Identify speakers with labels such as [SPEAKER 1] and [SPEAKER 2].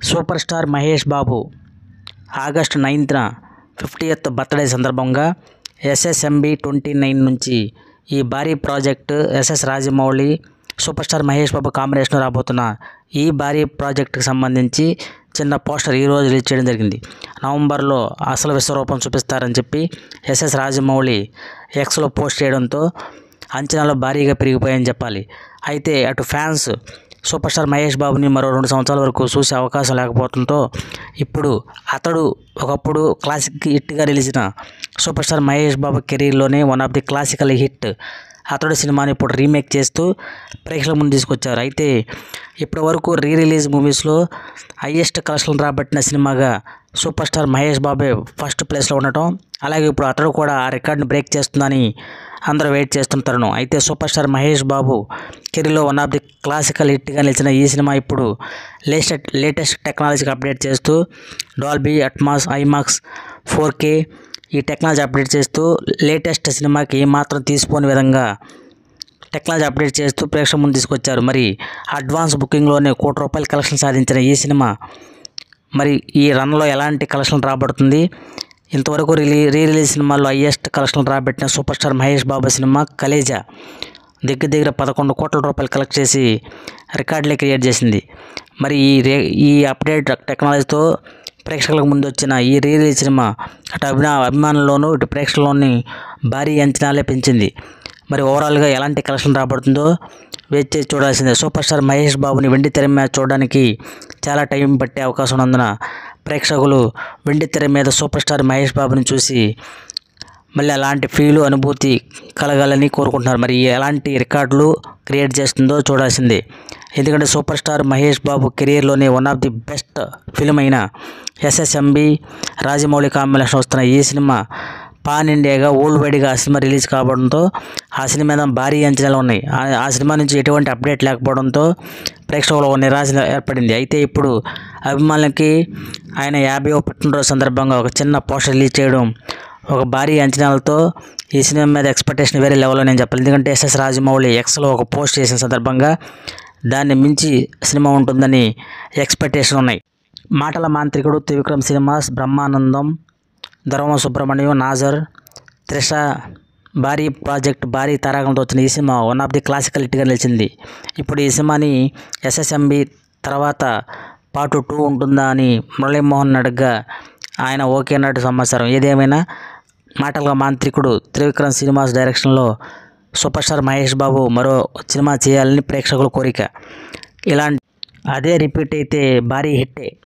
[SPEAKER 1] Super star Mahesh Babu August 9న 50th birthday సందర్భంగా SSMB 29 నుంచి ఈ భారీ project SS Rajamouli super star Mahesh Babu combination రాబోతున్న ఈ భారీ ప్రాజెక్టుకి సంబంధించి చిన్న పోస్టర్ ఈరోజు రిలీజ్ చేయడం జరిగింది. నవంబర్లో అసలు విశ్వరూపం చూపిస్తారని చెప్పి ఎస్ఎస్ రాజమౌళి ఎక్స్లో పోస్ట్ చేయడంతో అంచనాలు భారీగా పెరిగిపోయాయని చెప్పాలి. అయితే అటు ఫ్యాన్స్ సూపర్ స్టార్ మహేష్ బాబుని మరో 2 సంవత్సరాల వరకు చూసే అవకాశం లేకపోవడంతో ఇప్పుడు అతడు ఒకప్పుడు క్లాసిక్ హిట్గా నిలిచిన సూపర్ స్టార్ మహేష్ బాబు కెరీర్లోనే one of the classical hit Athadu సినిమాని ఇప్పుడు రీమేక్ చేస్తూ ప్రేక్షకుల ముందు తీసుకొచ్చారు. అయితే ఇప్పటి వరకు రిలీజ్ మూవీస్లో హైయెస్ట్ కలెక్షన్ రాబట్టిన సినిమాగా సూపర్ స్టార్ మహేష్ బాబే ఫస్ట్ ప్లేస్లో ఉండటం, అలాగే ఇప్పుడు అతడు కూడా ఆ రికార్డుని బ్రేక్ చేస్తుందని అందరూ వెయిట్ చేస్తుంటారు. అయితే సూపర్ స్టార్ మహేష్ బాబు కెరీర్లో వన్ ఆఫ్ ది క్లాసికల్ హిట్గా నిలిచిన ఈ సినిమా ఇప్పుడు లేటెస్ట్ టెక్నాలజీకి అప్డేట్ చేస్తూ డాల్బీ అట్మాస్, ఐమాక్స్, 4K ఈ టెక్నాలజీ అప్డేట్ చేస్తూ లేటెస్ట్ సినిమాకి ఏమాత్రం తీసిపోని విధంగా టెక్నాలజీ అప్డేట్ చేస్తూ ప్రేక్షకుల ముందు తీసుకొచ్చారు. మరి అడ్వాన్స్ బుకింగ్లోనే ₹1 కోటి కలెక్షన్ సాధించిన ఈ సినిమా మరి ఈ రన్లో ఎలాంటి కలెక్షన్ రాబడుతుంది? ఇంతవరకు రిలీజ్ సినిమాల్లో హైయెస్ట్ కలెక్షన్ రాబట్టిన సూపర్ స్టార్ మహేష్ బాబు సినిమా కలేజా దగ్గర ₹11 కోట్ల కలెక్ట్ చేసి రికార్డులే క్రియేట్ చేసింది. మరి ఈ అప్డేట్ టెక్నాలజీతో ప్రేక్షకులకు ముందు వచ్చిన ఈ రిలీజ్ సినిమా అటు అభిమానుల్లోనూ ఇటు ప్రేక్షకుల్లోని భారీ అంచనాలే పెంచింది. మరి ఓవరాల్గా ఎలాంటి కలెక్షన్ రాబడుతుందో వెయిట్ చేసి చూడాల్సిందే. సూపర్ స్టార్ మహేష్ బాబుని వెండి తెర మీద చూడడానికి చాలా టైం పట్టే అవకాశం ఉన్నందున ప్రేక్షకులు వెండి తెర మీద సూపర్ స్టార్ మహేష్ బాబుని చూసి మళ్ళీ అలాంటి ఫీలు అనుభూతి కలగాలని కోరుకుంటున్నారు. మరి ఎలాంటి రికార్డులు క్రియేట్ చేస్తుందో చూడాల్సిందే. ఎందుకంటే సూపర్ స్టార్ మహేష్ బాబు కెరీర్లోనే one of the best film అయిన ఎస్ఎస్ఎంబి రాజమౌళి కాంబినేషన్ వస్తున్న ఈ సినిమా పాన్ ఇండియాగా వరల్డ్ వైడ్గా ఆ సినిమా రిలీజ్ కావడంతో ఆ సినిమా మీద భారీ అంచనాలు ఉన్నాయి. ఆ సినిమా నుంచి ఎటువంటి అప్డేట్ లేకపోవడంతో ప్రేక్షకులకు నిరాశ ఏర్పడింది. అయితే ఇప్పుడు అభిమానులకి ఆయన 50వ పుట్టినరోజు సందర్భంగా ఒక చిన్న పోస్టర్ రిలీజ్ చేయడం ఒక భారీ అంచనాలతో ఈ సినిమా మీద ఎక్స్పెక్టేషన్ వేరే లెవెల్లో నేను చెప్పాలి. ఎందుకంటే ఎస్ఎస్ రాజమౌళి ఎక్స్లో ఒక పోస్ట్ చేసిన సందర్భంగా దాన్ని మించి సినిమా ఉంటుందని ఎక్స్పెక్టేషన్ ఉన్నాయి. మాటల మాంత్రికుడు, త్రివిక్రమ్ శ్రీనివాస్, బ్రహ్మానందం, ధర్మ సుబ్రహ్మణ్యం, నాజర్, త్రిష భారీ ప్రాజెక్ట్ భారీ తారాగణంతో వచ్చిన ఈ సినిమా వన్ ఆఫ్ ది క్లాసికల్ హిట్గా నిలిచింది. ఇప్పుడు ఈ సినిమాని ఎస్ఎస్ఎంబి తర్వాత పార్ట్ 2 ఉంటుందా అని మురళీమోహన్ అడగ్గా ఆయన ఓకే అన్నట్టు సమాచారం. ఏదేమైనా మాటల మాంత్రికుడు త్రివిక్రమ్ శ్రీనివాస్ డైరెక్షన్లో సూపర్ స్టార్ మహేష్ బాబు మరో సినిమా చేయాలని ప్రేక్షకుల కోరిక. అదే రిపీట్ అయితే భారీ హిట్టే.